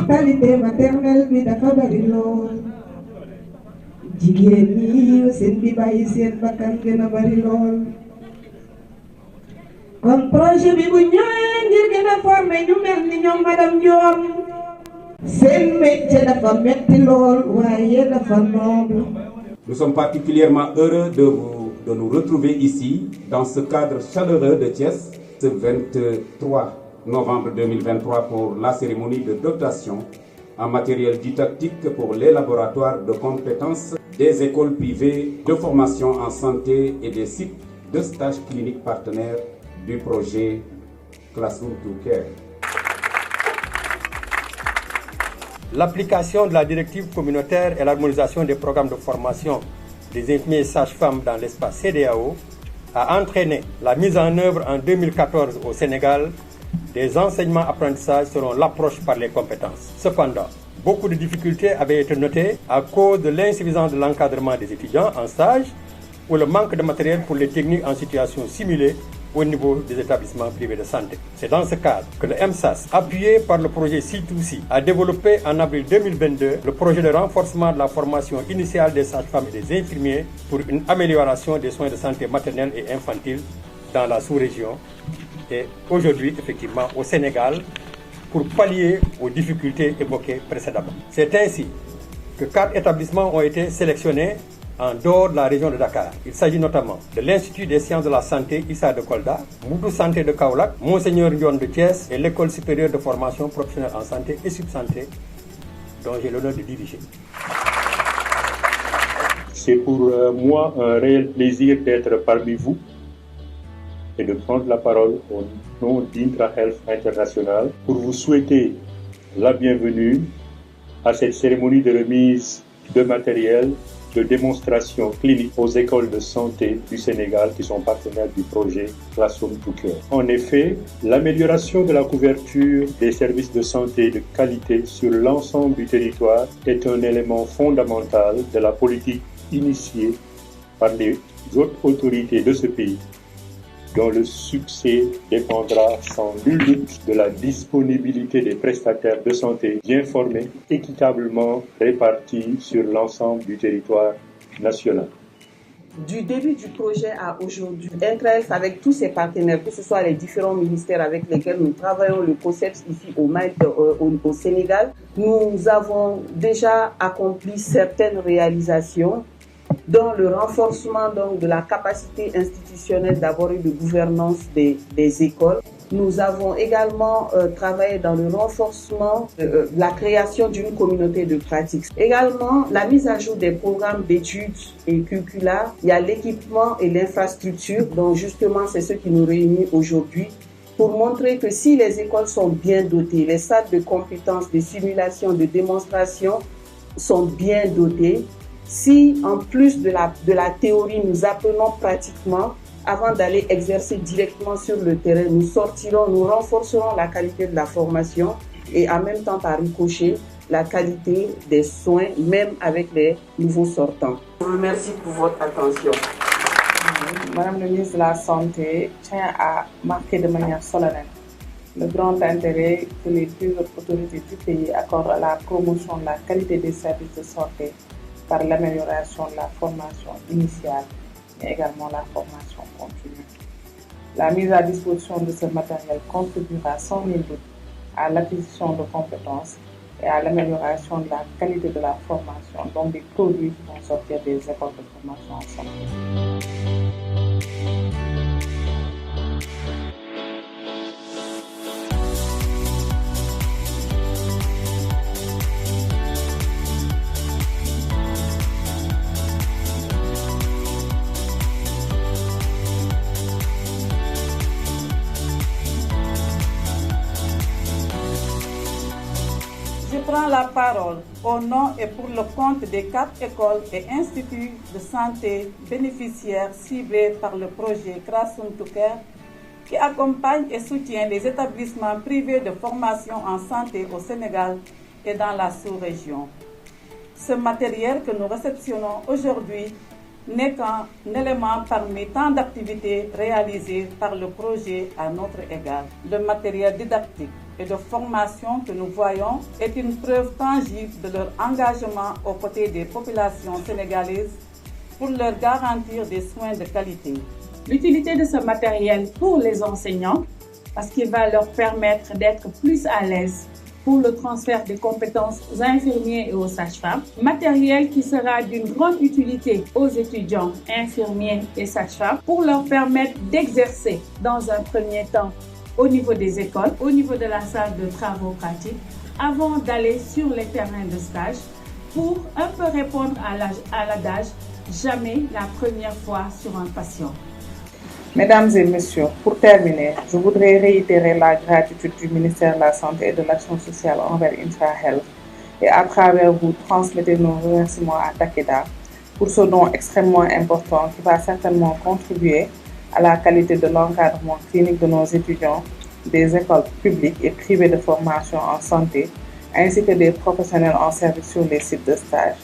mortalité maternelle bi dafa bari lool jigéen ñi seen bi bàyyi seen bakkan gën a bari lool comme projet bi bu ñëwee ngir gën a formé ñu mel ni ñoom madame Diom seen métier dafa metti lool waaye dafa noble. Nous sommes particulièrement heureux de nous retrouver ici dans ce cadre chaleureux de Thiès ce 23 novembre 2023 pour la cérémonie de dotation en matériel didactique pour les laboratoires de compétences des écoles privées de formation en santé et des sites de stage clinique partenaires du projet Classroom to Care. L'application de la directive communautaire et l'harmonisation des programmes de formation des infirmiers et sages-femmes dans l'espace CEDEAO a entraîné la mise en œuvre en 2014 au Sénégal des enseignements-apprentissages selon l'approche par les compétences. Cependant, beaucoup de difficultés avaient été notées à cause de l'insuffisance de l'encadrement des étudiants en stage ou le manque de matériel pour les techniques en situation simulée au niveau des établissements privés de santé. C'est dans ce cadre que le MSAS, appuyé par le projet C2C, a développé en avril 2022 le projet de renforcement de la formation initiale des sages-femmes et des infirmiers pour une amélioration des soins de santé maternelle et infantile dans la sous-région et aujourd'hui effectivement au Sénégal pour pallier aux difficultés évoquées précédemment. C'est ainsi que 4 établissements ont été sélectionnés en dehors de la région de Dakar. Il s'agit notamment de l'Institut des sciences de la santé Issa de Kolda, Moudou Santé de Kaolack, Monseigneur Ndion de Thiès et l'École supérieure de formation professionnelle en santé et subsanté dont j'ai l'honneur de diriger. C'est pour moi un réel plaisir d'être parmi vous et de prendre la parole au nom d'Intra Health International pour vous souhaiter la bienvenue à cette cérémonie de remise de matériel de démonstration clinique aux écoles de santé du Sénégal qui sont partenaires du projet Classroom to Care. En effet, l'amélioration de la couverture des services de santé de qualité sur l'ensemble du territoire est un élément fondamental de la politique initiée par les autres autorités de ce pays, dont le succès dépendra sans nul doute de la disponibilité des prestataires de santé bien formés, équitablement répartis sur l'ensemble du territoire national. Du début du projet à aujourd'hui, Intra Health avec tous ses partenaires, que ce soit les différents ministères avec lesquels nous travaillons le concept ici au Sénégal, nous avons déjà accompli certaines réalisations dans le renforcement donc, de la capacité institutionnelle d'abord et de gouvernance des écoles. Nous avons également travaillé dans le renforcement de la création d'une communauté de pratique. Également, la mise à jour des programmes d'études et curriculaires. Il y a l'équipement et l'infrastructure, donc justement c'est ce qui nous réunit aujourd'hui pour montrer que si les écoles sont bien dotées, les salles de compétences, de simulation, de démonstration sont bien dotées, si en plus de la théorie nous apprenons pratiquement, avant d'aller exercer directement sur le terrain, nous renforcerons la qualité de la formation et en même temps par ricochet la qualité des soins, même avec les nouveaux sortants. Je vous remercie pour votre attention. Madame le ministre de la Santé tient à marquer de manière solennelle le grand intérêt que les plus hautes autorités du pays accordent à la promotion de la qualité des services de santé par l'amélioration de la formation initiale, mais également la formation continue. La mise à disposition de ce matériel contribuera sans nul doute à l'acquisition de compétences et à l'amélioration de la qualité de la formation, donc des produits qui vont sortir des écoles de formation en santé. Je prends la parole au nom et pour le compte des 4 écoles et instituts de santé bénéficiaires ciblés par le projet Classroom to Care qui accompagne et soutient les établissements privés de formation en santé au Sénégal et dans la sous-région. Ce matériel que nous réceptionnons aujourd'hui n'est qu'un élément parmi tant d'activités réalisées par le projet à notre égard. Le matériel didactique et de formation que nous voyons est une preuve tangible de leur engagement aux côtés des populations sénégalaises pour leur garantir des soins de qualité. L'utilité de ce matériel pour les enseignants, parce qu'il va leur permettre d'être plus à l'aise pour le transfert des compétences aux infirmiers et aux sages-femmes. Matériel qui sera d'une grande utilité aux étudiants, infirmiers et sages-femmes pour leur permettre d'exercer dans un premier temps au niveau des écoles, au niveau de la salle de travaux pratiques, avant d'aller sur les terrains de stage pour un peu répondre à l'adage « jamais la première fois sur un patient ». Mesdames et messieurs, pour terminer, je voudrais réitérer la gratitude du ministère de la Santé et de l'Action sociale envers IntraHealth et à travers vous transmettez nos remerciements à Takeda pour ce don extrêmement important qui va certainement contribuer à la qualité de l'encadrement clinique de nos étudiants des écoles publiques et privées de formation en santé, ainsi que des professionnels en service sur les sites de stage.